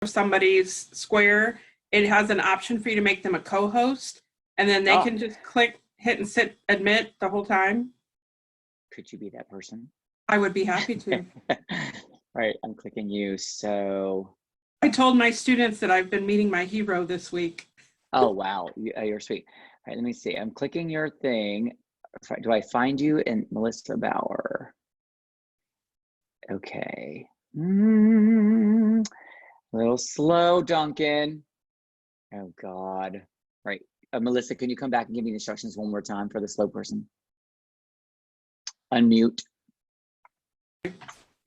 somebody's square, it has an option for you to make them a co-host, and then they can just click, hit and sit, admit the whole time. Could you be that person? I would be happy to. All right, I'm clicking you. So I told my students that I've been meeting my hero this week. oh, wow. You're sweet. All right, let me see. I'm clicking your thing. Do I find you in Melissa Bauer? Okay. A little slow, Duncan. Oh, God. All right. Melissa, can you come back and give me the instructions one more time for the slow person? Unmute.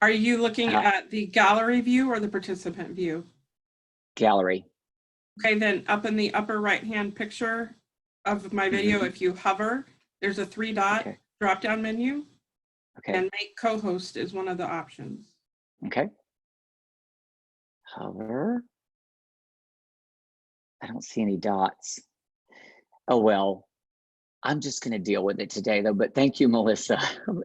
Are you looking at the gallery view or the participant view? Gallery. Okay, then up in the upper right-hand picture of my video, if you hover, there's a 3-dot drop-down menu. Okay. And make co-host is one of the options. Okay. Hover. I don't see any dots. Oh, well, I'm just going to deal with it today, though. But thank you, Melissa.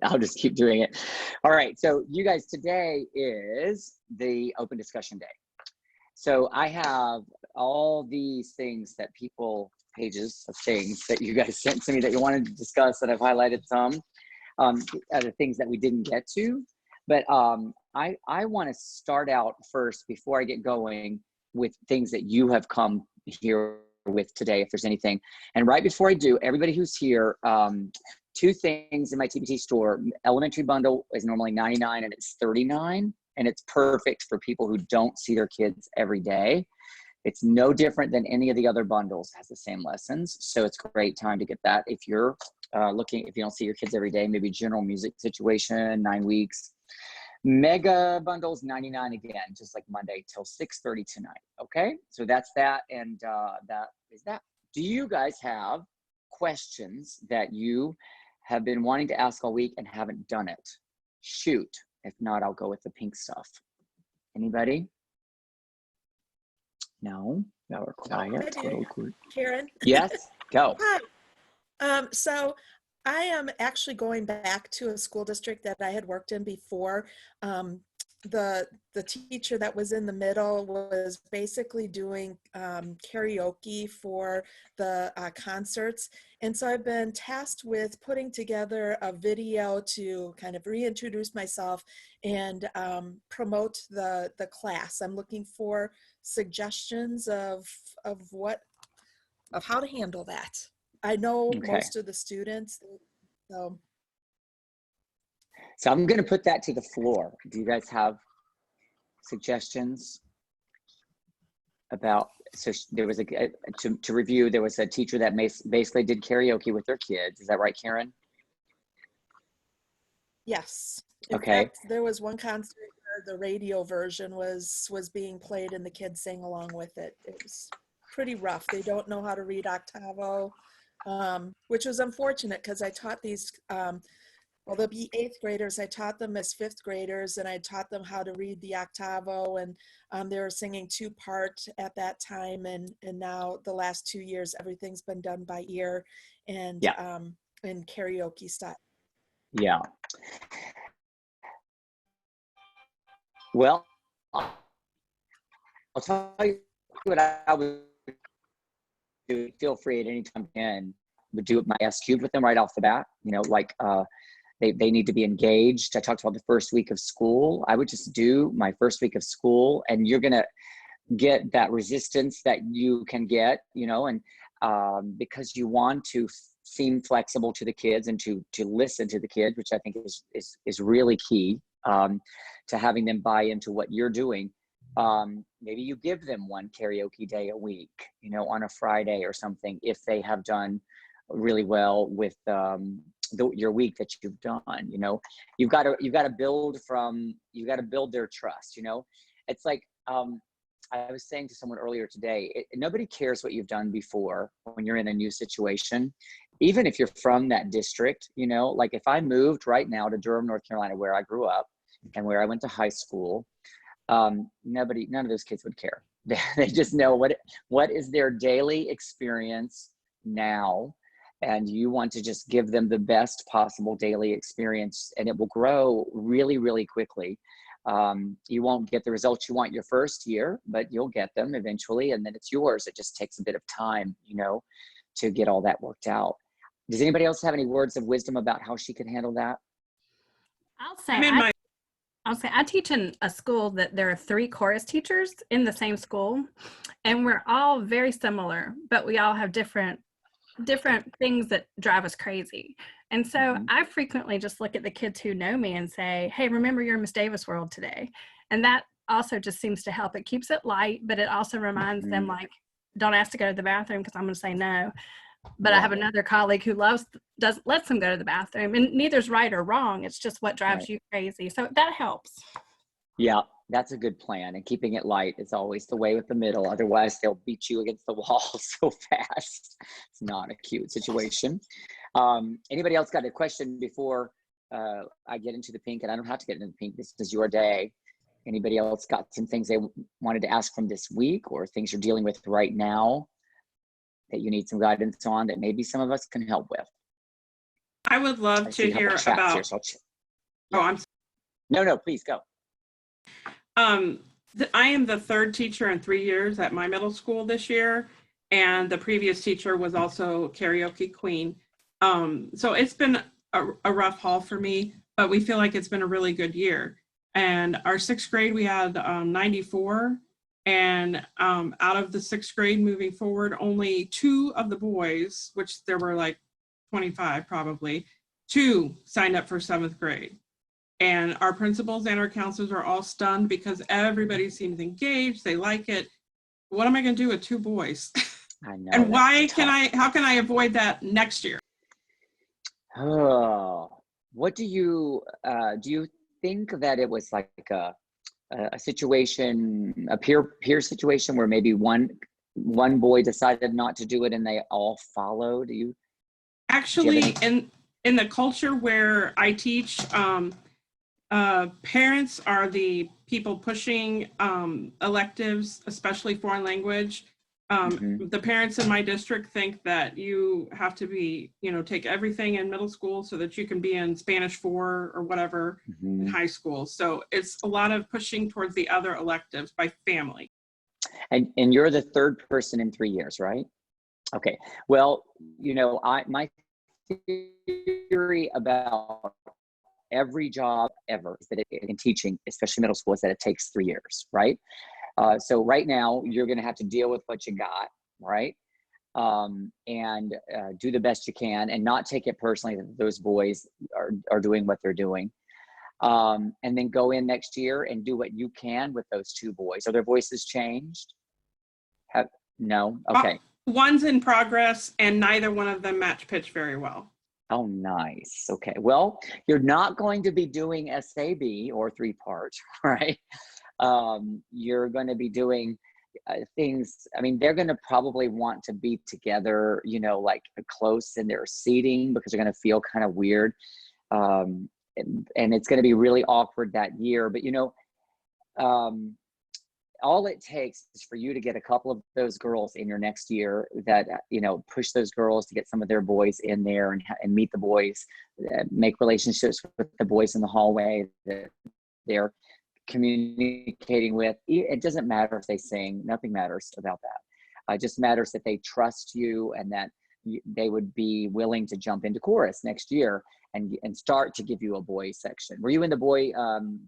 I'll just keep doing it. All right. So you guys, today is the open discussion day. So I have all these things that pages of things that you guys sent to me that you wanted to discuss, that I've highlighted some. Other things that we didn't get to. But I want to start out first, before I get going, with things that you have come here with today, if there's anything. And right before I do, everybody who's here, 2 things in my TPT store. Elementary bundle is normally $99 and it's $39, and it's perfect for people who don't see their kids every day. It's no different than any of the other bundles. It has the same lessons, so it's a great time to get that if you're if you don't see your kids every day, maybe general music situation, 9 weeks. Mega bundles, $99 again, just like Monday till 6:30 tonight. Okay, so that's that, and that is that. Do you guys have questions that you have been wanting to ask all week and haven't done it? Shoot. If not, I'll go with the pink stuff. Anybody? No, y'all are quiet. Karen? Yes, go. Hi. So I am actually going back to a school district that I had worked in before. The teacher that was in the middle was basically doing karaoke for the concerts. And so I've been tasked with putting together a video to kind of reintroduce myself and promote the class. I'm looking for suggestions of how to handle that. I know most of the students, so I'm going to put that to the floor. Do you guys have suggestions about? So there was to review. There was a teacher that basically did karaoke with their kids. Is that right, Karen? Yes. In fact, there was one concert where the radio version was being played and the kids sang along with it. It was pretty rough. They don't know how to read octavo, which was unfortunate because I taught these. Well, they'll be 8th graders. I taught them as 5th graders, and I taught them how to read the octavo, and they were singing 2-part at that time, and now the last 2 years, everything's been done by ear and in karaoke style. Yeah. Well, I'll tell you what I would do. Feel free at any time and would do my S cubed with them right off the bat. You know, like they need to be engaged. I talked about the first week of school. I would just do my first week of school, and you're gonna get that resistance that you can get, you know, and because you want to seem flexible to the kids and to listen to the kids, which I think is really key to having them buy into what you're doing. Maybe you give them one karaoke day a week, you know, on a Friday or something, if they have done really well with your week that you've done. You know, you've got to build their trust. You know, it's like I was saying to someone earlier today, nobody cares what you've done before when you're in a new situation, even if you're from that district. You know, like if I moved right now to Durham, North Carolina, where I grew up and where I went to high school, none of those kids would care. They just know what is their daily experience now, and you want to just give them the best possible daily experience, and it will grow really, really quickly. You won't get the results you want your first year, but you'll get them eventually, and then it's yours. It just takes a bit of time, you know, to get all that worked out. Does anybody else have any words of wisdom about how she can handle that? I'll say I teach in a school that there are 3 chorus teachers in the same school, and we're all very similar, but we all have different things that drive us crazy. And so I frequently just look at the kids who know me and say, hey, remember you're Miss Davis world today. And that also just seems to help. It keeps it light, but it also reminds them, like, don't ask to go to the bathroom because I'm going to say no. But I have another colleague who lets them go to the bathroom, and neither's right or wrong. It's just what drives you crazy. So that helps. Yeah, that's a good plan. And keeping it light is always the way with the middle. Otherwise, they'll beat you against the wall so fast. It's not a cute situation. Anybody else got a question before I get into the pink? And I don't have to get into the pink. This is your day. Anybody else got some things they wanted to ask from this week, or things you're dealing with right now that you need some guidance on that maybe some of us can help with? I would love to hear about. Here, so No, please go. I am the 3rd teacher in 3 years at my middle school this year, and the previous teacher was also karaoke queen. So it's been a rough haul for me, but we feel like it's been a really good year. And our 6th grade, we had 94. And out of the 6th grade moving forward, only 2 of the boys, which there were like 25 probably, 2 signed up for 7th grade. And our principals and our counselors are all stunned because everybody seems engaged. They like it. What am I going to do with 2 boys? I know. And how can I avoid that next year? Oh, what do you think that it was like a situation, a peer situation where maybe one boy decided not to do it and they all followed? Do you actually in the culture where I teach, parents are the people pushing electives, especially foreign language. The parents in my district think that you have to be, take everything in middle school so that you can be in Spanish 4 or whatever in high school. So it's a lot of pushing towards the other electives by family. And you're the 3rd person in 3 years, right? Okay. Well, my theory about every job ever is that in teaching, especially middle school, is that it takes 3 years, right? So right now you're going to have to deal with what you got, right? And do the best you can and not take it personally that those boys are doing what they're doing. And then go in next year and do what you can with those 2 boys. Are their voices changed? No? Okay. One's in progress and neither one of them match pitch very well. Oh, nice. Okay. Well, you're not going to be doing SAB or 3-part, right? You're going to be doing things. I mean, they're going to probably want to be together, like close in their seating because they're going to feel kind of weird. And it's going to be really awkward that year. But, all it takes is for you to get a couple of those girls in your next year that, push those girls to get some of their boys in there and meet the boys, make relationships with the boys in the hallway that they're communicating with. It doesn't matter if they sing. Nothing matters about that. It just matters that they trust you and that they would be willing to jump into chorus next year and start to give you a boys section. Were you in the boy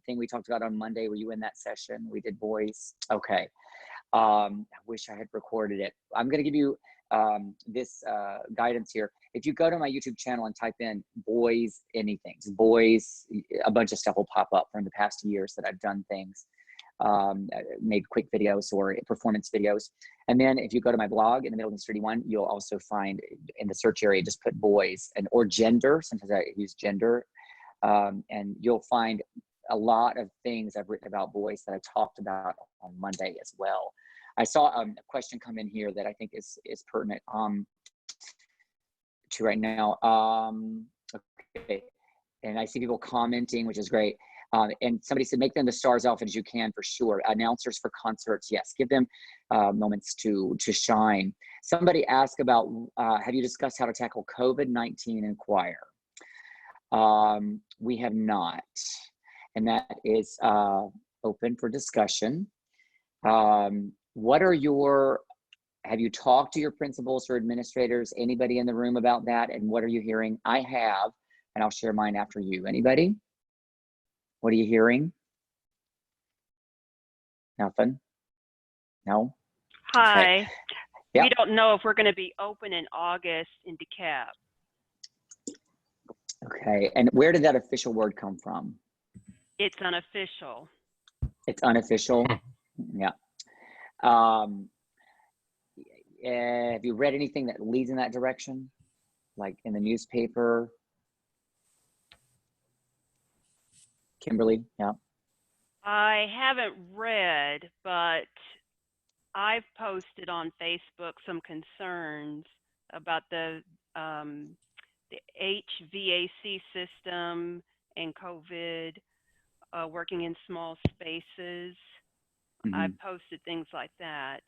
thing we talked about on Monday? Were you in that session? We did boys. Okay. I wish I had recorded it. I'm going to give you this guidance here. If you go to my YouTube channel and type in boys anything, boys, a bunch of stuff will pop up from the past years that I've done things, made quick videos or performance videos. And then if you go to my blog in the middle of 31, you'll also find in the search area, just put boys or gender. Sometimes I use gender. And you'll find a lot of things I've written about boys that I talked about on Monday as well. I saw a question come in here that I think is pertinent to right now. Okay. And I see people commenting, which is great. And somebody said, make them the stars often as you can, for sure. Announcers for concerts, yes, give them moments to shine. Somebody asked about, have you discussed how to tackle COVID-19 in choir? We have not. and that is open for discussion. Have you talked to your principals or administrators, anybody in the room about that? And what are you hearing? I have, and I'll share mine after you. Anybody? What are you hearing? Nothing? No? Hi. Okay. Yeah. We don't know if we're going to be open in August in DeKalb. Okay, and where did that official word come from? It's unofficial. It's unofficial? Yeah. Have you read anything that leads in that direction? Like in the newspaper? Kimberly, yeah. I haven't read, but I've posted on Facebook some concerns about the HVAC system and COVID, working in small spaces. I've posted things like that.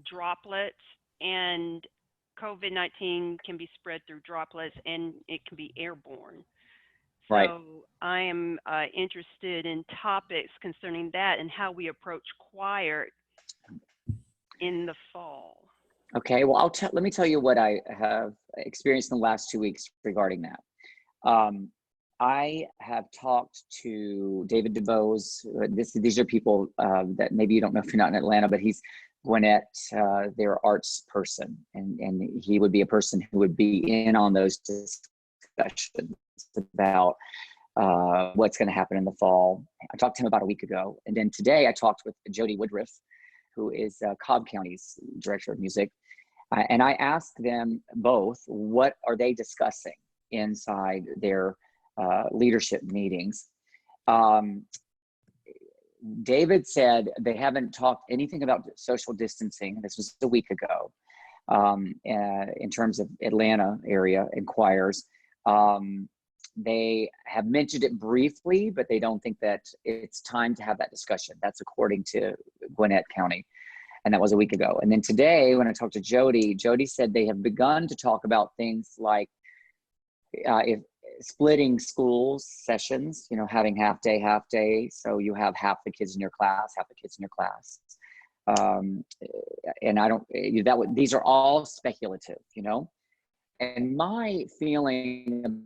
Droplets and COVID-19 can be spread through droplets, and it can be airborne. So Right. I am interested in topics concerning that and how we approach choir in the fall. Okay, well, let me tell you what I have experienced in the last 2 weeks regarding that. I have talked to David DeBose. These are people that maybe you don't know if you're not in Atlanta, but he's Gwinnett, their arts person, and he would be a person who would be in on those discussions about what's going to happen in the fall. I talked to him about a week ago, and then today I talked with Jody Woodruff, who is Cobb County's director of music, and I asked them both what are they discussing inside their leadership meetings. David said they haven't talked anything about social distancing. This was a week ago in terms of Atlanta area and choirs. They have mentioned it briefly, but they don't think that it's time to have that discussion. That's according to Gwinnett County. And that was a week ago. And then today, when I talked to Jody, Jody said they have begun to talk about things like if splitting schools sessions, you know, having half day. So you have half the kids in your class, half the kids in your class. And I don't, these are all speculative, you know? And my feeling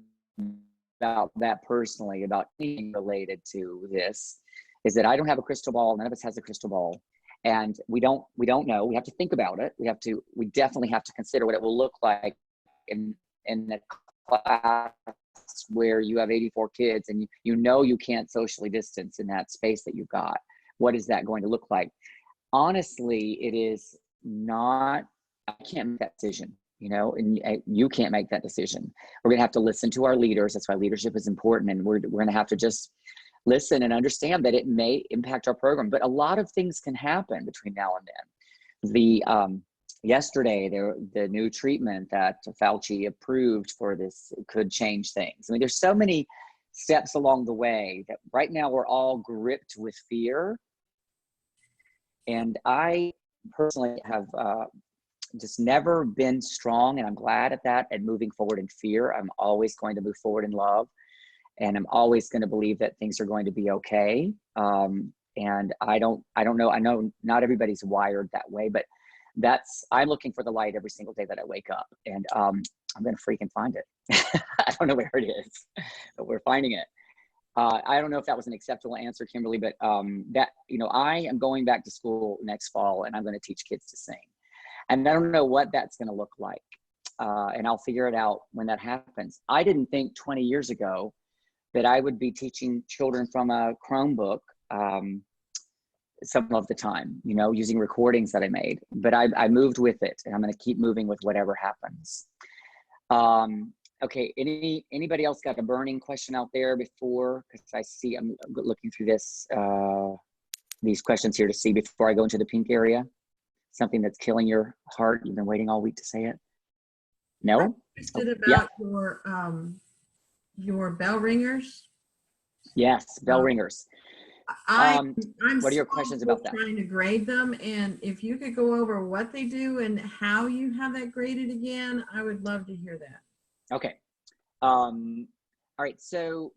about that personally, about anything related to this, is that I don't have a crystal ball. None of us has a crystal ball. And we don't know. We have to think about it. We definitely have to consider what it will look like in the class where you have 84 kids and you know you can't socially distance in that space that you've got. What is that going to look like? Honestly, it is not, I can't make that decision, you know, and you can't make that decision. We're going to have to listen to our leaders. That's why leadership is important. And we're going to have to just listen and understand that it may impact our program, but a lot of things can happen between now and then. Yesterday, the new treatment that Fauci approved for this could change things. I mean, there's so many steps along the way that right now we're all gripped with fear. And I personally have just never been strong, and I'm glad at that, at moving forward in fear. I'm always going to move forward in love. And I'm always going to believe that things are going to be okay. And I don't know. I know not everybody's wired that way, but I'm looking for the light every single day that I wake up, and I'm going to freaking find it. I don't know where it is, but we're finding it. I don't know if that was an acceptable answer, Kimberly, but that, you know, I am going back to school next fall, and I'm going to teach kids to sing. And I don't know what that's going to look like. And I'll figure it out when that happens. I didn't think 20 years ago that I would be teaching children from a Chromebook some of the time, you know, using recordings that I made, but I moved with it, and I'm going to keep moving with whatever happens. Okay. Anybody else got a burning question out there before? Because I see, I'm looking through these questions here to see before I go into the pink area, something that's killing your heart. You've been waiting all week to say it. No? I'm interested about your bell ringers. Yes, bell ringers. I'm what are your questions about that? Trying to grade them, and if you could go over what they do and how you have that graded again, I would love to hear that. Okay. All right, so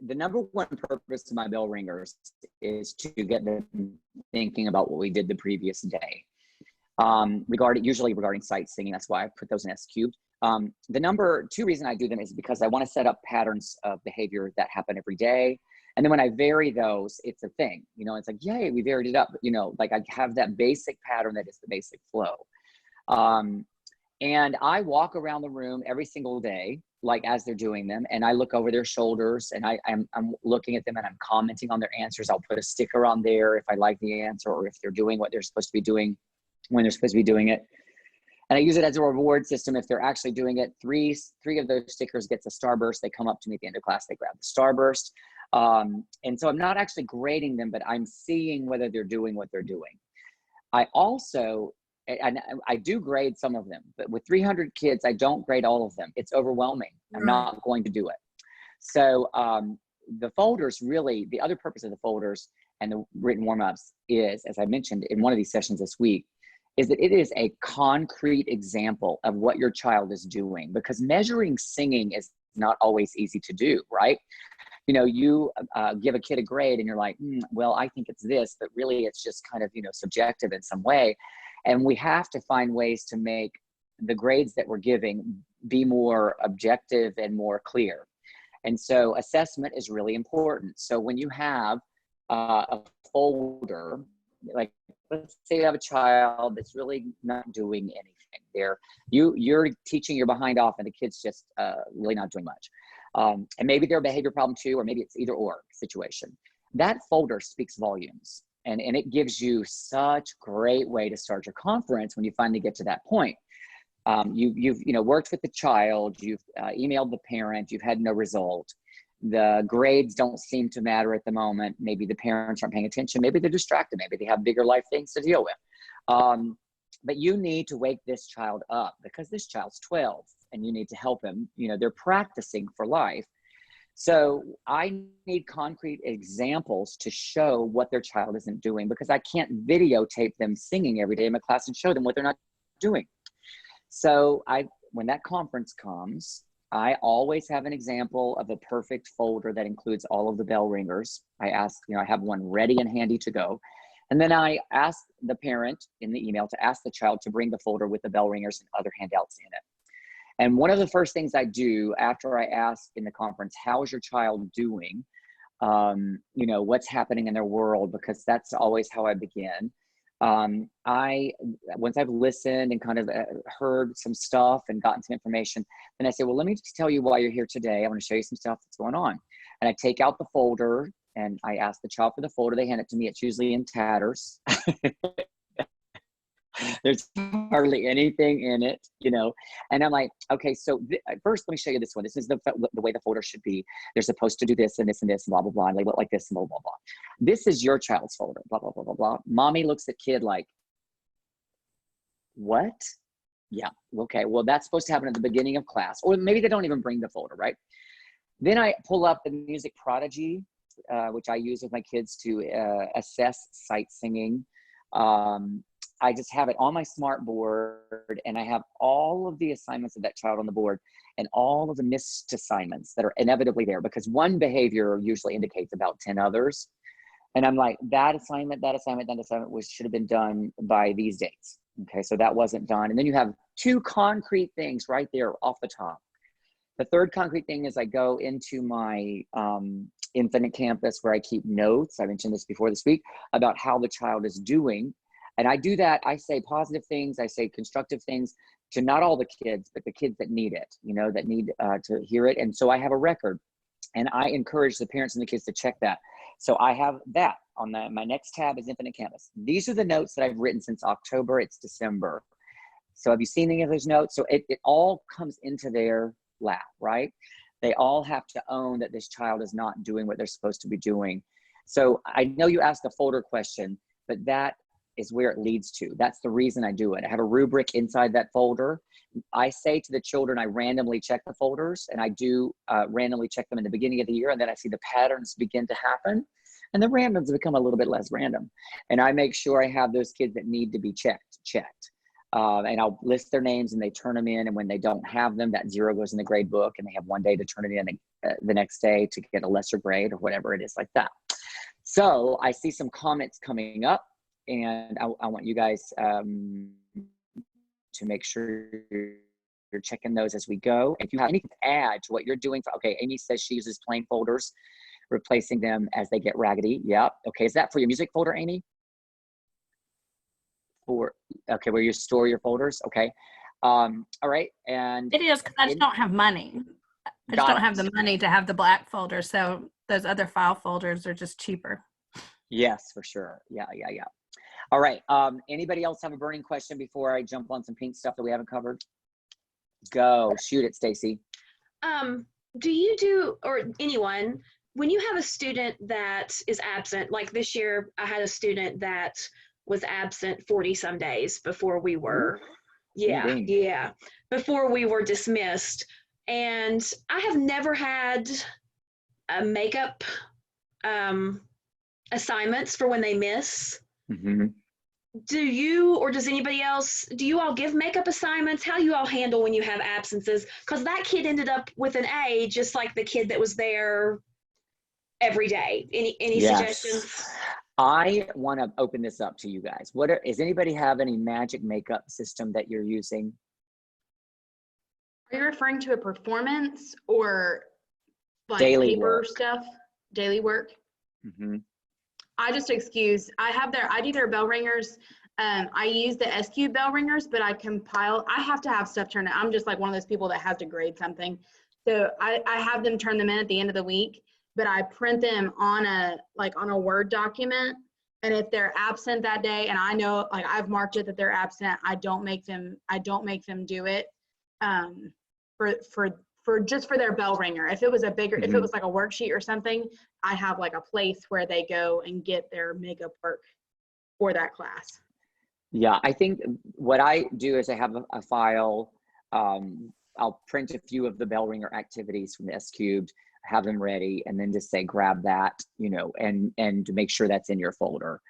the number one purpose of my bell ringers is to get them thinking about what we did the previous day. Usually regarding sight singing, that's why I put those in S cubed. The number two reason I do them is because I want to set up patterns of behavior that happen every day. And then when I vary those, it's a thing, you know, it's like, yay, we varied it up. But, you know, like I have that basic pattern that is the basic flow. And I walk around the room every single day, like as they're doing them, and I look over their shoulders and I'm looking at them and I'm commenting on their answers. I'll put a sticker on there if I like the answer or if they're doing what they're supposed to be doing when they're supposed to be doing it. And I use it as a reward system. If they're actually doing it, three of those stickers gets a starburst. They come up to me at the end of class, they grab the starburst. And so I'm not actually grading them, but I'm seeing whether they're doing what they're doing. I also, and I do grade some of them, but with 300 kids, I don't grade all of them. It's overwhelming. I'm not going to do it. So the folders really, the other purpose of the folders and the written warm-ups is, as I mentioned in one of these sessions this week, is that it is a concrete example of what your child is doing, because measuring singing is not always easy to do, right? You know, you give a kid a grade and you're like, well, I think it's this, but really it's just kind of, you know, subjective in some way. And we have to find ways to make the grades that we're giving be more objective and more clear. And so assessment is really important. So when you have a folder, like let's say you have a child that's really not doing anything, you're teaching your behind off and the kid's just really not doing much. And maybe they're a behavior problem too, or maybe it's either or situation. That folder speaks volumes, and it gives you such great way to start your conference when you finally get to that point. You've worked with the child, you've emailed the parent, you've had no result. The grades don't seem to matter at the moment. Maybe the parents aren't paying attention. Maybe they're distracted. Maybe they have bigger life things to deal with. But you need to wake this child up, because this child's 12 and you need to help him. You know, they're practicing for life. So I need concrete examples to show what their child isn't doing, because I can't videotape them singing every day in my class and show them what they're not doing. So when that conference comes, I always have an example of a perfect folder that includes all of the bell ringers. I have one ready and handy to go. And then I ask the parent in the email to ask the child to bring the folder with the bell ringers and other handouts in it. And one of the first things I do after I ask in the conference, how is your child doing? What's happening in their world, because that's always how I begin. Once I've listened and kind of heard some stuff and gotten some information, then I say, well, let me just tell you why you're here today. I want to show you some stuff that's going on. And I take out the folder and I ask the child for the folder. They hand it to me. It's usually in tatters. There's hardly anything in it, and I'm like, okay, so first let me show you this one. This is the way the folder should be. They're supposed to do this and this and this and blah, blah, blah, and label it like this and blah, blah, blah. This is your child's folder, blah, blah, blah, blah, blah. Mommy looks at kid like, what? Yeah, okay, well, that's supposed to happen at the beginning of class, or maybe they don't even bring the folder, right? Then I pull up the music Prodigy, which I use with my kids to assess sight singing. I just have it on my smart board, and I have all of the assignments of that child on the board and all of the missed assignments that are inevitably there, because one behavior usually indicates about 10 others. And I'm like, that assignment should have been done by these dates. Okay, so that wasn't done. And then you have two concrete things right there off the top. The third concrete thing is I go into my Infinite Campus where I keep notes. I mentioned this before this week about how the child is doing. And I do that. I say positive things. I say constructive things to not all the kids, but the kids that need it, that need to hear it. And so I have a record, and I encourage the parents and the kids to check that. So I have that on my next tab is Infinite Campus. These are the notes that I've written since October. It's December. So have you seen any of those notes? So it all comes into their lap, right? They all have to own that this child is not doing what they're supposed to be doing. So I know you asked a folder question, but that is where it leads to. That's the reason I do it. I have a rubric inside that folder. I say to the children, I randomly check the folders, and I do randomly check them in the beginning of the year, and then I see the patterns begin to happen, and the randoms become a little bit less random. And I make sure I have those kids that need to be checked. And I'll list their names and they turn them in. And when they don't have them, that 0 goes in the grade book and they have one day to turn it in the next day to get a lesser grade or whatever it is like that. So I see some comments coming up and I want you guys to make sure you're checking those as we go. If you have anything to add to what you're doing, okay, Amy says she uses plain folders, replacing them as they get raggedy. Yep. Okay, is that for your music folder, Amy? Okay, where you store your folders. Okay. All right. And It is because I just don't have money. I just don't have the money to have the black folder. So those other file folders are just cheaper. Yes, for sure. Yeah. All right. Anybody else have a burning question before I jump on some pink stuff that we haven't covered? Go. Shoot it, Stacy. Do you do, or anyone, when you have a student that is absent, like this year, I had a student that was absent 40 some days before we were, before we were dismissed. And I have never had a makeup assignments for when they miss. Mm-hmm. Do you, or does anybody else, do you all give makeup assignments? How do you all handle when you have absences? Because that kid ended up with an A, just like the kid that was there every day. Any suggestions? I want to open this up to you guys. Does anybody have any magic makeup system that you're using? Are you referring to a performance or like Daily paper work. stuff, daily work? Mm-hmm. I do their bell ringers. I use the SQ bell ringers, but I have to have stuff turned in. I'm just like one of those people that has to grade something. So I have them turn them in at the end of the week, but I print them on a Word document. And if they're absent that day, and I know, like, I've marked it that they're absent, I don't make them do it for their bell ringer. If it was if it was like a worksheet or something, I have like a place where they go and get their makeup work for that class. Yeah, I think what I do is I have a file. I'll print a few of the bell ringer activities from the S Cubed, have them ready, and then just say grab that, and to make sure that's in your folder.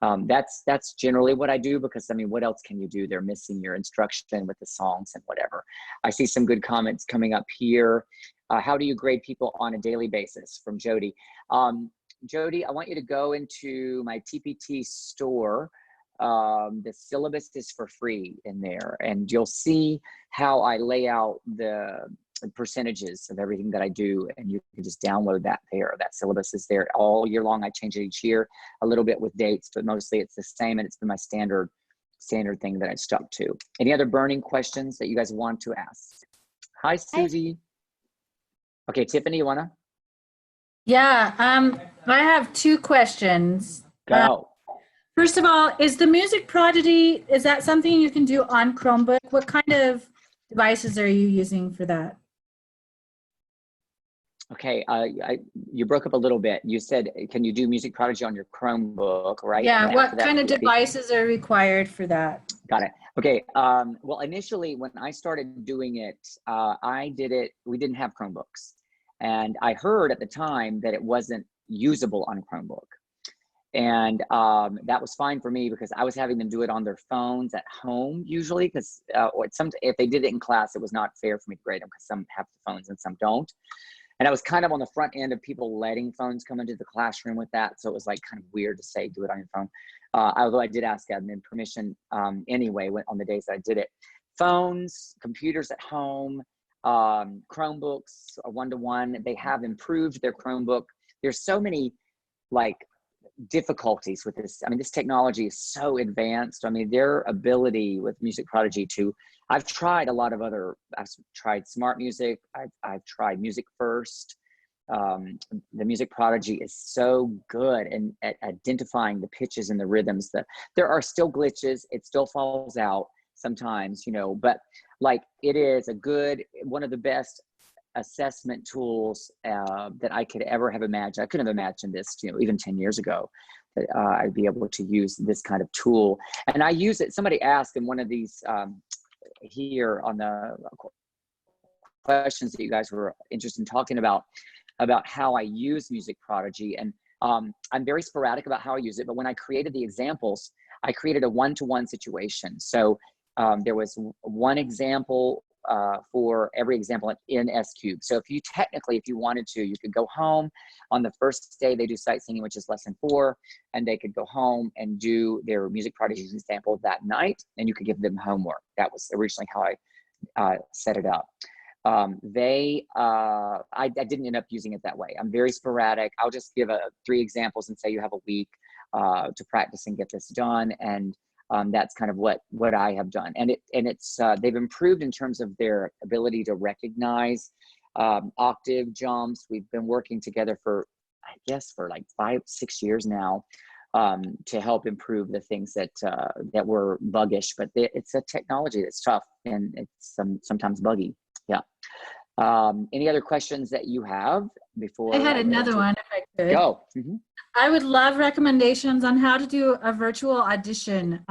That's generally what I do, because I mean, what else can you do? They're missing your instruction with the songs and whatever. I see some good comments coming up here. How do you grade people on a daily basis? From Jody. Jody, I want you to go into my TPT store. The syllabus is for free in there, and you'll see how I lay out the percentages of everything that I do, and you can just download that there. That syllabus is there all year long. I change it each year, a little bit with dates, but mostly it's the same, and it's been my standard thing that I stuck to. Any other burning questions that you guys want to ask? Hi, Susie. Okay, Tiffany, you wanna? Yeah, I have 2 questions. Go. First of all, is the Music Prodigy, is that something you can do on Chromebook? What kind of devices are you using for that? Okay, you broke up a little bit. You said, can you do Music Prodigy on your Chromebook, right? Yeah, what kind of devices are required for that? Got it. Okay, well, initially when I started doing it, we didn't have Chromebooks. And I heard at the time that it wasn't usable on a Chromebook. And that was fine for me, because I was having them do it on their phones at home usually, because if they did it in class, it was not fair for me to grade them, because some have the phones and some don't. And I was kind of on the front end of people letting phones come into the classroom with that. So it was like kind of weird to say, do it on your phone. Although I did ask admin permission anyway on the days that I did it. Phones, computers at home, Chromebooks, a one-to-one, they have improved their Chromebook. There's so many difficulties with this. I mean, this technology is so advanced. I mean, their ability with Music Prodigy I've tried a lot of I've tried Smart Music. I've tried Music First. The Music Prodigy is so good at identifying the pitches and the rhythms. There are still glitches. It still falls out sometimes, but like, it is one of the best assessment tools that I could ever have imagined. I couldn't have imagined this, even 10 years ago, that I'd be able to use this kind of tool. And I use it. Somebody asked in one of these here on the questions that you guys were interested in talking about how I use Music Prodigy. And I'm very sporadic about how I use it, but when I created the examples, I created a one-to-one situation. So there was one example for every example in S-Cube. So if you wanted to, you could go home on the first day they do sight singing, which is lesson 4, and they could go home and do their music Prodigy example that night, and you could give them homework. That was originally how I set it up. I didn't end up using it that way. I'm very sporadic. I'll just give 3 examples and say you have a week to practice and get this done. And that's kind of what I have done. And it's they've improved in terms of their ability to recognize octave jumps. We've been working together for like 5-6 years now to help improve the things that were buggish. But it's a technology that's tough and it's sometimes buggy. Yeah. Any other questions that you have before? I had another one, if I could. Go. Mm-hmm. I would love recommendations on how to do a virtual audition.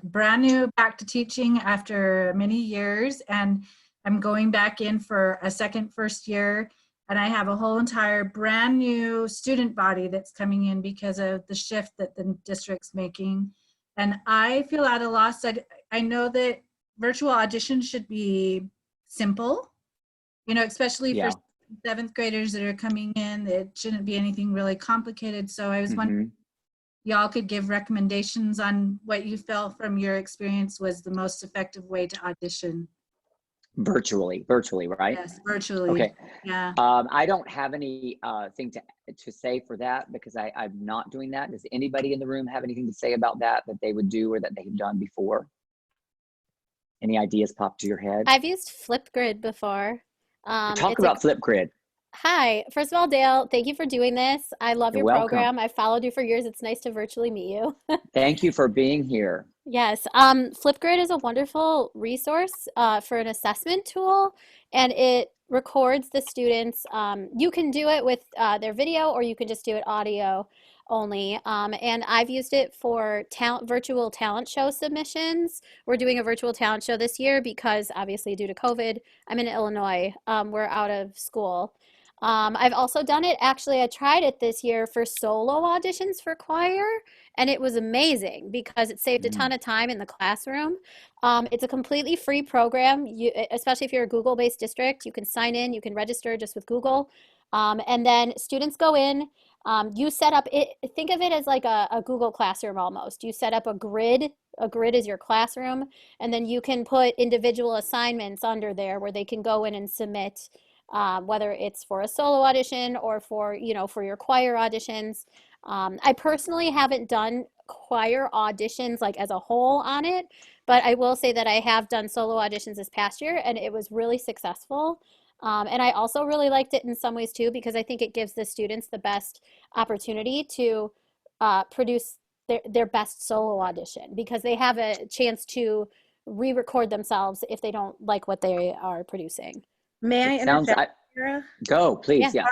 Brand new back to teaching after many years, and I'm going back in for a first year, and I have a whole entire brand new student body that's coming in because of the shift that the district's making. And I feel at a loss. I know that virtual auditions should be simple, especially for 7th graders that are coming in. It shouldn't be anything really complicated. So I was wondering, y'all could give recommendations on what you felt from your experience was the most effective way to audition. Virtually, right? Yes, virtually. Okay. Yeah. I don't have any thing to say for that because I'm not doing that. Does anybody in the room have anything to say about that they would do or that they've done before? Any ideas pop to your head? I've used Flipgrid before. Talk about Flipgrid. Hi. First of all, Dale, thank you for doing this. I love You're your welcome. program. I've followed you for years. It's nice to virtually meet you. Thank you for being here. Yes. Flipgrid is a wonderful resource for an assessment tool, and it records the students. You can do it with their video, or you can just do it audio only. And I've used it for virtual talent show submissions. We're doing a virtual talent show this year because obviously due to COVID, I'm in Illinois. We're out of school. I've also done it, actually, I tried it this year for solo auditions for choir, and it was amazing because it saved a ton of time in the classroom. It's a completely free program, especially if you're a Google-based district. You can sign in, you can register just with Google, and then students go in. You set up it. Think of it as like a Google Classroom almost. You set up a grid. A grid is your classroom, and then you can put individual assignments under there where they can go in and submit. Whether it's for a solo audition or for your choir auditions. I personally haven't done choir auditions like as a whole on it, but I will say that I have done solo auditions this past year and it was really successful. And I also really liked it in some ways too, because I think it gives the students the best opportunity to produce their best solo audition, because they have a chance to re-record themselves if they don't like what they are producing. May I interject, Kara? Go, please. Yeah.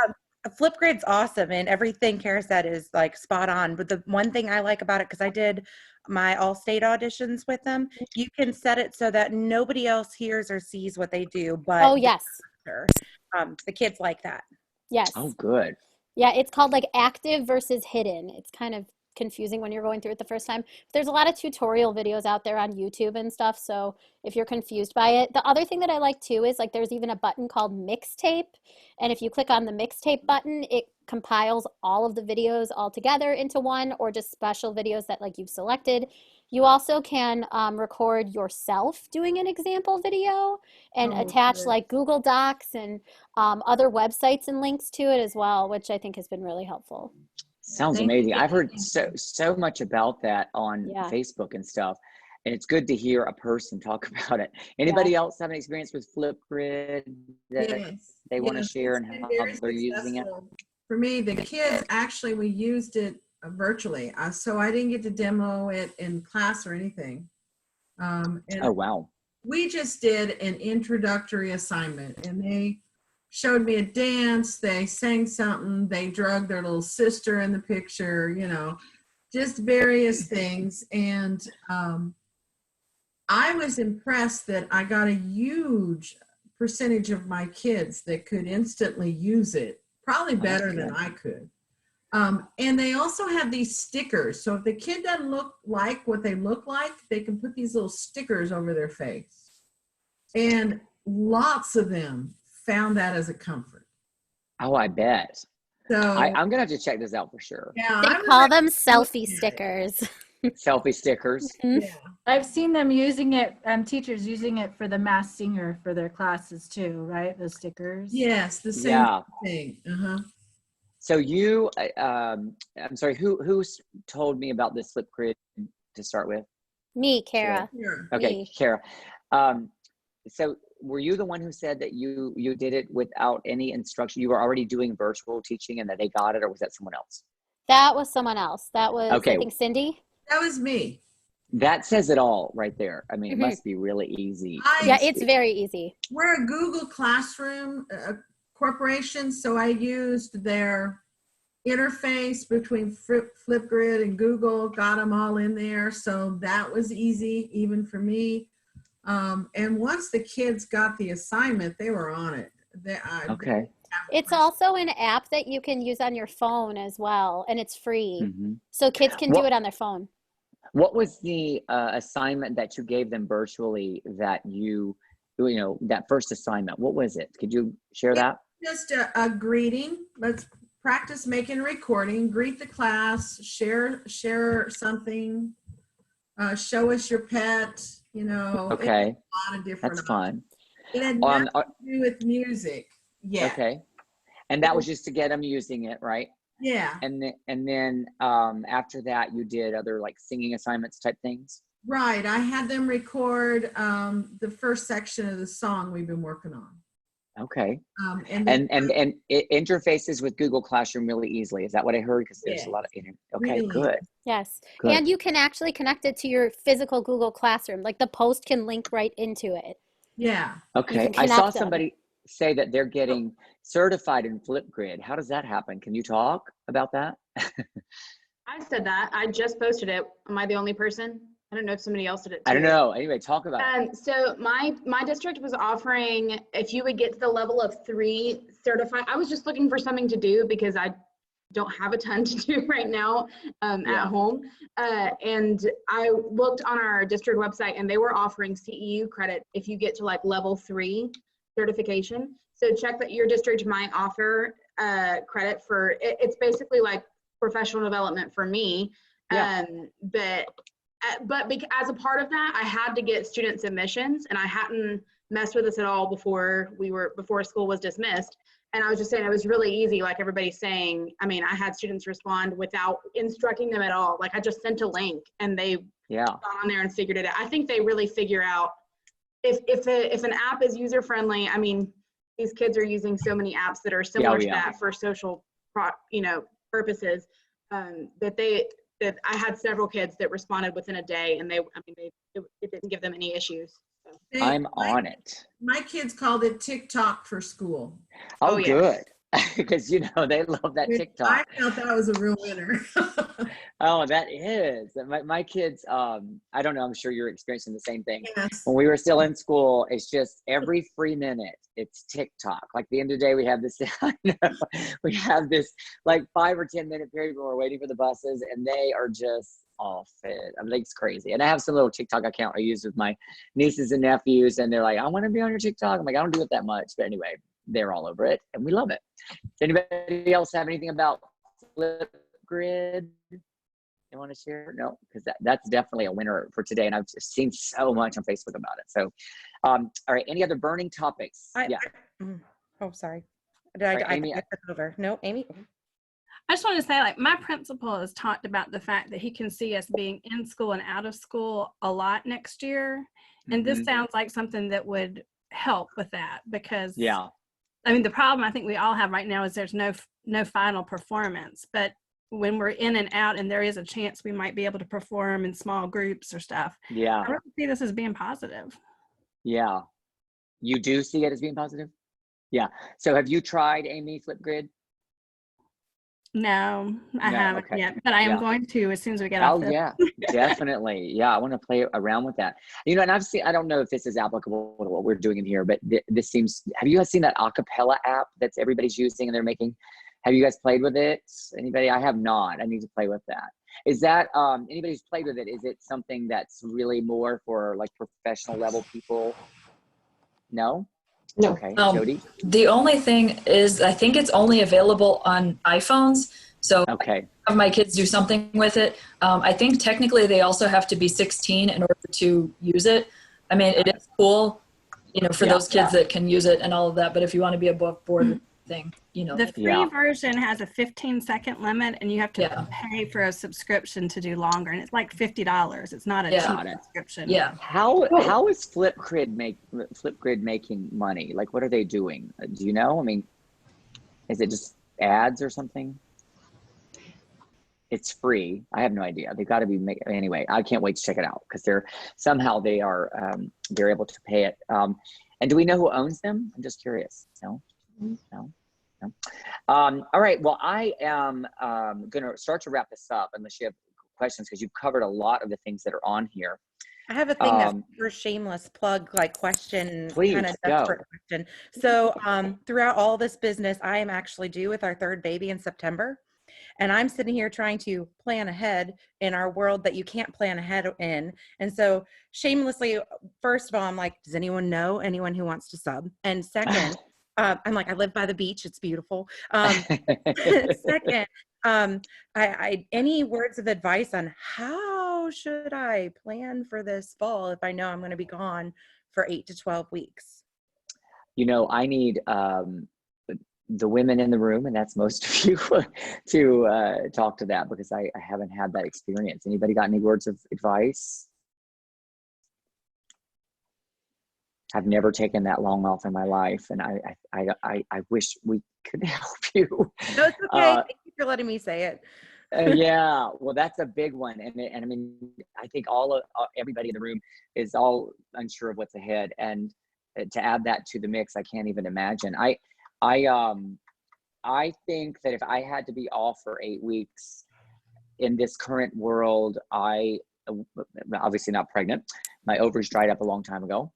Flipgrid's awesome, and everything Kara said is like spot on. But the one thing I like about it, because I did my all-state auditions with them, you can set it so that nobody else hears or sees what they do. But yes, the kids like that. Yes. Oh, good. Yeah, it's called like active versus hidden. It's kind of confusing when you're going through it the first time. There's a lot of tutorial videos out there on YouTube and stuff, so if you're confused by it. The other thing that I like too is like there's even a button called mixtape, and if you click on the mixtape button, it compiles all of the videos all together into one, or just special videos that like you've selected. You also can record yourself doing an example video and attach like Google Docs and other websites and links to it as well, which I think has been really helpful. Sounds amazing. I've heard so much about that on Facebook and stuff, and it's good to hear a person talk about it. Anybody else have an experience with Flipgrid that they want to share and how they're using it? For me, the kids, actually, we used it virtually, so I didn't get to demo it in class or anything. And oh, wow. We just did an introductory assignment, and they showed me a dance, they sang something, they drugged their little sister in the picture, just various things. And I was impressed that I got a huge percentage of my kids that could instantly use it, probably better than I could. And they also have these stickers. So if the kid doesn't look like what they look like, they can put these little stickers over their face. And lots of them found that as a comfort. Oh, I bet. So I'm gonna have to check this out for sure. yeah, They I would call them recommend selfie it. stickers. Selfie stickers. Mhm. Yeah. I've seen them using it, teachers using it for the Mass Singer for their classes too, right? Those stickers. Yes, the same Yeah. thing. Uh-huh. So you, I'm sorry, who told me about this Flipgrid to start with? Me, Kara. Sure. Okay, Me. Kara. So were you the one who said that you did it without any instruction? You were already doing virtual teaching and that they got it, or was that someone else? That was someone else. That was, Okay. I think, Cindy. That was me. That says it all right there. I mean, it Mhm. must be really easy. Yeah, it's very easy. We're a Google Classroom corporation, so I used their interface between Flipgrid and Google, got them all in there. So that was easy, even for me. And once the kids got the assignment, they were on it. Okay. It's also an app that you can use on your phone as well, and it's free. Mhm. So kids can do it on their phone. What was the assignment that you gave them virtually that that first assignment? What was it? Could you share that? Just a greeting. Let's practice making a recording, greet the class, share something, show us your pet, Okay, a lot of different that's fun. It had nothing to do with music. Yeah. Okay. And that was just to get them using it, right? Yeah. And then after that, you did other like singing assignments type things? Right. I had them record the first section of the song we've been working on. Okay. And it interfaces with Google Classroom really easily. Is that what I heard? Because there's a lot of okay, really good. Yes. Good. And you can actually connect it to your physical Google Classroom. Like the post can link right into it. Yeah. Okay. can I saw connect them. somebody say that they're getting certified in Flipgrid. How does that happen? Can you talk about that? I said that. I just posted it. Am I the only person? I don't know if somebody else did it too. I don't know. Anyway, talk about it. So my district was offering, if you would get to the level of 3 certified, I was just looking for something to do because I don't have a ton to do right now at home. And I looked on our district website and they were offering CEU credit if you get to like level 3 certification. So check that your district might offer credit for, it's basically like professional development for me. Yeah. But as a part of that, I had to get student submissions, and I hadn't messed with this at all before school was dismissed. And I was just saying it was really easy, like everybody's saying. I mean, I had students respond without instructing them at all. Like I just sent a link, and they got on there and figured it out. I think they really figure out if an app is user friendly. I mean, these kids are using so many apps that are similar to that for social, purposes. That I had several kids that responded within a day, and it didn't give them any issues. So. I'm on it. My kids called it TikTok for school. Oh, yes. good. Because, they love that TikTok. I felt that was a real winner. Oh, that is. My kids, I don't know, I'm sure you're experiencing the same thing. Yes. When we were still in school, it's just every free minute, it's TikTok. Like the end of the day, we have this, we have this like 5 or 10 minute period when we're waiting for the buses, and they are just off it. I mean, it's crazy. And I have some little TikTok account I use with my nieces and nephews, and they're like, I want to be on your TikTok. I'm like, I don't do it that much. But anyway, they're all over it, and we love it. Does anybody else have anything about Flipgrid you want to share? No, because that's definitely a winner for today, and I've just seen so much on Facebook about it. So, all right, any other burning topics? Sorry. Amy, I took it over. No, Amy. I just want to say, like, my principal has talked about the fact that he can see us being in school and out of school a lot next year. And this sounds like something that would help with that, because I mean, the problem I think we all have right now is there's no final performance, but when we're in and out and there is a chance we might be able to perform in small groups or stuff. Yeah. I really see this as being positive. Yeah. You do see it as being positive? Yeah. So have you tried, Amy, Flipgrid? No, I haven't okay. yet, but I am going to as soon as we get off this. Oh yeah, definitely. Yeah, I want to play around with that. And I've seen, I don't know if this is applicable to what we're doing in here, but this seems, have you guys seen that acapella app that's everybody's using, and they're making Have you guys played with it? Anybody? I have not. I need to play with that. Is that anybody who's played with it? Is it something that's really more for like professional level people? No. No. Okay, Jody. The only thing is, I think it's only available on iPhones. So Okay. I have my kids do something with it. I think technically they also have to be 16 in order to use it. I mean, it is cool, you know, for those kids that can use it and all of that. But if you want to be above board thing, you know. The free version has a 15-second limit, and you have to pay for a subscription to do longer. And it's like $50. It's not a cheap subscription. Yeah. How is Flipgrid making money? Like, what are they doing? Do you know? I mean, is it just ads or something? It's free. I have no idea. They've got to be anyway. I can't wait to check it out because they're able to pay it. And do we know who owns them? I'm just curious. No. All right. Well, I am going to start to wrap this up unless you have questions, because you've covered a lot of the things that are on here. I have a thing that's for shameless plug, like question, please, kind of desperate question. So throughout all this business, I am actually due with our third baby in September. And I'm sitting here trying to plan ahead in our world that you can't plan ahead in. And so shamelessly, first of all, I'm like, does anyone know anyone who wants to sub? And second, I'm like, I live by the beach. It's beautiful. Second, I any words of advice on how should I plan for this fall if I know I'm going to be gone for 8 to 12 weeks? You know, I need the women in the room, and that's most of you, to talk to that, because I haven't had that experience. Anybody got any words of advice? I've never taken that long off in my life, and I wish we could help you. No, it's okay. Thank you for letting me say it. Yeah, well, that's a big one, and I mean, I think everybody in the room is all unsure of what's ahead, and to add that to the mix, I can't even imagine. I think that if I had to be off for 8 weeks in this current world, obviously not pregnant. My ovaries dried up a long time ago.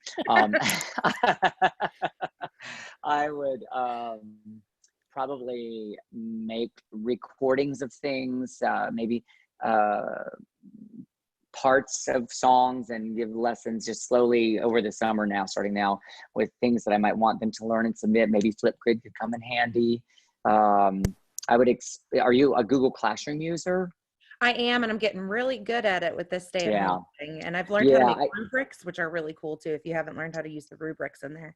I would probably make recordings of things, maybe parts of songs, and give lessons just slowly over the summer now, starting now, with things that I might want them to learn and submit. Maybe Flipgrid could come in handy. Are you a Google Classroom user? I am, and I'm getting really good at it with this stay-at-home thing. And I've learned how to make rubrics, which are really cool too, if you haven't learned how to use the rubrics in there.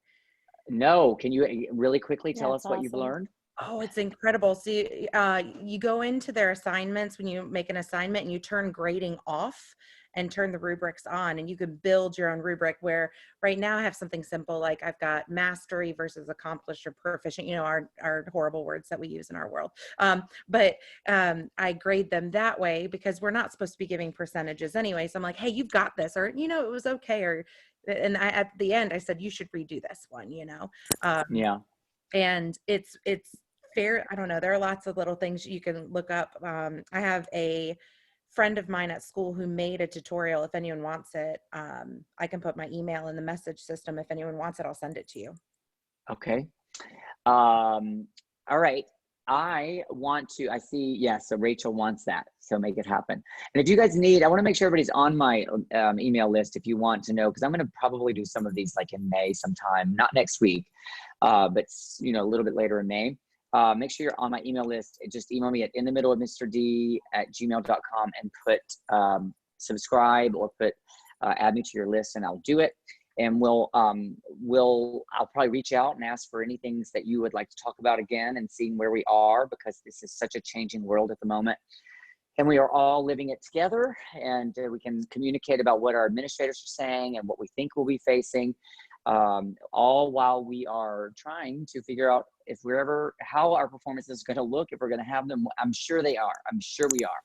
No, can you really quickly tell us what you've learned? Oh, it's incredible. So you go into their assignments when you make an assignment, and you turn grading off and turn the rubrics on, and you can build your own rubric, where right now I have something simple, like I've got mastery versus accomplished or proficient, you know, our horrible words that we use in our world. But I grade them that way because we're not supposed to be giving percentages anyway. So I'm like, hey, you've got this, or, you know, it was okay. And at the end I said, you should redo this one, you know? And it's fair. I don't know. There are lots of little things you can look up. I have a friend of mine at school who made a tutorial. If anyone wants it, I can put my email in the message system. If anyone wants it, I'll send it to you. Okay. All right. I see, yes, so Rachel wants that, so make it happen. And if you guys need, I want to make sure everybody's on my email list if you want to know, because I'm going to probably do some of these like in May sometime, not next week, but you know, a little bit later in May. Make sure you're on my email list. Just email me at inthemiddleofmrd@gmail.com and put subscribe, or put add me to your list, and I'll do it. And I'll probably reach out and ask for any things that you would like to talk about again, and seeing where we are, because this is such a changing world at the moment. And we are all living it together, and we can communicate about what our administrators are saying and what we think we'll be facing, all while we are trying to figure out how our performance is going to look, if we're going to have them. I'm sure they are. I'm sure we are.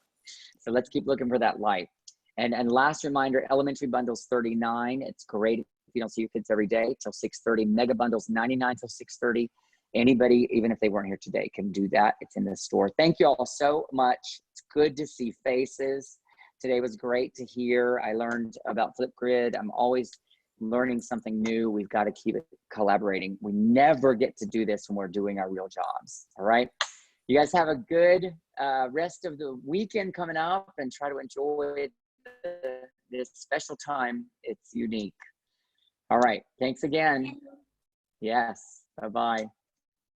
So let's keep looking for that light. And last reminder, elementary bundles $39. It's great if you don't see your kids every day till 6:30. Mega bundles $99 till 6:30. Anybody, even if they weren't here today, can do that. It's in the store. Thank you all so much. It's good to see faces. Today was great to hear. I learned about Flipgrid. I'm always learning something new. We've got to keep it collaborating. We never get to do this when we're doing our real jobs. All right. You guys have a good rest of the weekend coming up, and try to enjoy this special time. It's unique. All right. Thanks again. Yes. Bye-bye.